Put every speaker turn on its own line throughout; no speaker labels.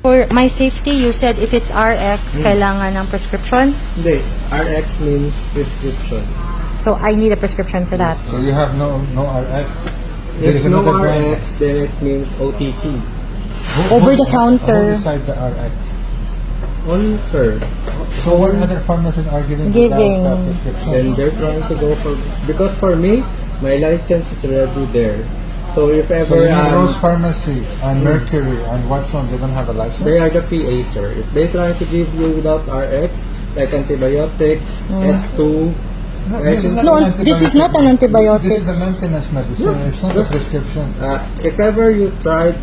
For my safety, you said if it's RX, kailangan ng prescription.
Hindi, RX means prescription.
So I need a prescription for that.
So you have no RX. There
If
is
no
another brand.
RX, then it means OTC.
Over the counter.
Who decide the RX?
On sir.
So what other pharmacies are giving
Giving.
without prescription?
Then they're trying to go for, because for me, my license is already there. So if
So
ever
you mean Rose Pharmacy and Mercury and Watson, they don't have a license?
they are the PA, sir. If they try to give you without RX, like antibiotics, S2,
No,
I think-
No, this is not an antibiotic.
This is a maintenance medicine. It's not a prescription.
if ever you tried,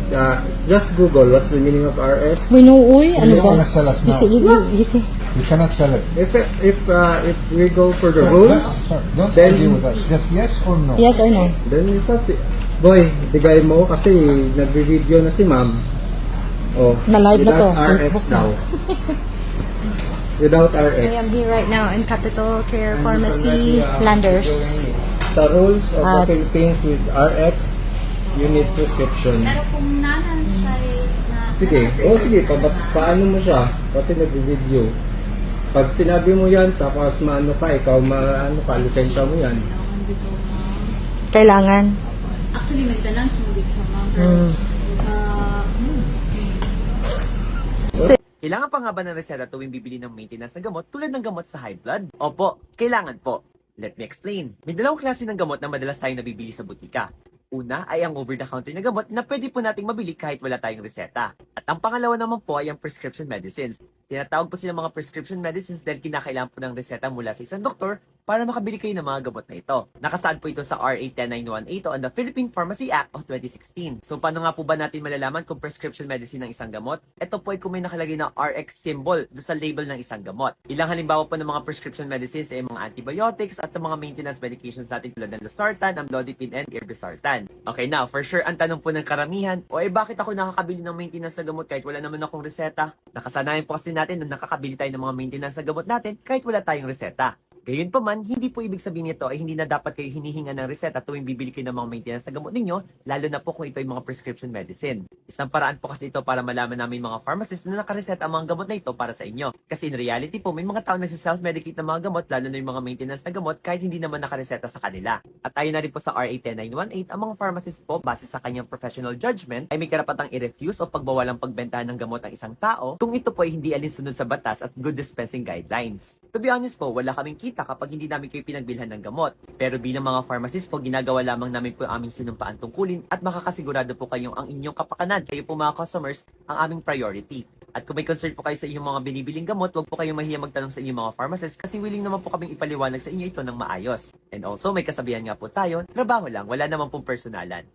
just Google what's the meaning of RX.
We know, uy,
So
ano
you
ba?
wanna sell us
You
now?
see,
You cannot sell it.
If we go for the
Sir,
rules,
don't
then-
argue with us. Just yes or no.
yes or no?
then it's up. Boy, bigay mo kasi nagbi-video na si ma'am. Oh,
Na-live na to.
without RX
Facebook na.
daw. Without RX.
I am here right now in Capital Care Pharmacy, Landers.
Sa rules of the
At-
Philippines with RX, you need prescription.
Pero kung nanan siya na...
Sige, sige, paano mo siya? Kasi nagbi-video. Pag sinabi mo yan, tapos maano ka, ikaw maano ka, lisensya mo yan.
Kailangan.
Actually, maintenance mo din siya, ma'am. Pero
Kailangan pa nga ba ng reseta tuwing bibili ng maintenance ng gamot tulad ng gamot sa high blood? Opo, kailangan po. Let me explain. May dalawang klase ng gamot na madalas tayong nabibili sa butika. Una ay ang over-the-counter na gamot na pwede po nating mabili kahit wala tayong reseta. At ang pangalawa naman po ay ang prescription medicines. Tinatawag po silang mga prescription medicines dahil kinakailangan po ng reseta mula sa isang doktor para makabili kayo ng mga gamot na ito. Nakasaad po ito sa RA 10918 on the Philippine Pharmacy Act of 2016. So paano nga po ba natin malalaman kung prescription medicine ng isang gamot? Ito po ay kung may nakalagay na RX symbol do sa label ng isang gamot. Ilang halimbawa po ng mga prescription medicines ay mga antibiotics at ang mga maintenance medications natin tulad ng losartan, amlodipine, and irbesartan. Okay, now, for sure, ang tanong po ng karamihan, bakit ako nakakabili ng maintenance na gamot kahit wala naman akong reseta? Nakasanayan po kasi natin na nakakabili tayo ng mga maintenance na gamot natin kahit wala tayong reseta. Gayunpaman, hindi po ibig sabihin nito ay hindi na dapat kayo hinihinga ng reseta tuwing bibili kayo ng mga maintenance na gamot ninyo, lalo na po kung ito ay mga prescription medicine. Isang paraan po kasi ito para malaman namin mga pharmacists na nakareseta ang mga gamot na ito para sa inyo. Kasi in reality po, may mga tao nagsiself-medicate ng mga gamot, lalo na yung mga maintenance na gamot, kahit hindi naman nakareseta sa kanila. At ayon na rin po sa RA 10918, ang mga pharmacists po, base sa kanyang professional judgment, ay may karapatang i-refuse o pagbawalang pagbentahan ng gamot ng isang tao kung ito po ay hindi alinsunod sa batas at good dispensing guidelines. To be honest po, wala kaming kita kapag hindi namin kayo pinagbilhan ng gamot. Pero bilang mga pharmacist po, ginagawa lamang namin po ang aming sinumpaan tungkulin at makakasigurado po kayong ang inyong kapakanan, kayo po mga customers, ang aming priority. At kung may concern po kayo sa inyong mga binibiling gamot, huwag po kayong mahiya magtanong sa inyong mga pharmacist kasi willing naman po kaming ipaliwanag sa inyo ito ng maayos. And also, may kasabihan nga po tayo, trabaho lang, wala naman pong personalan.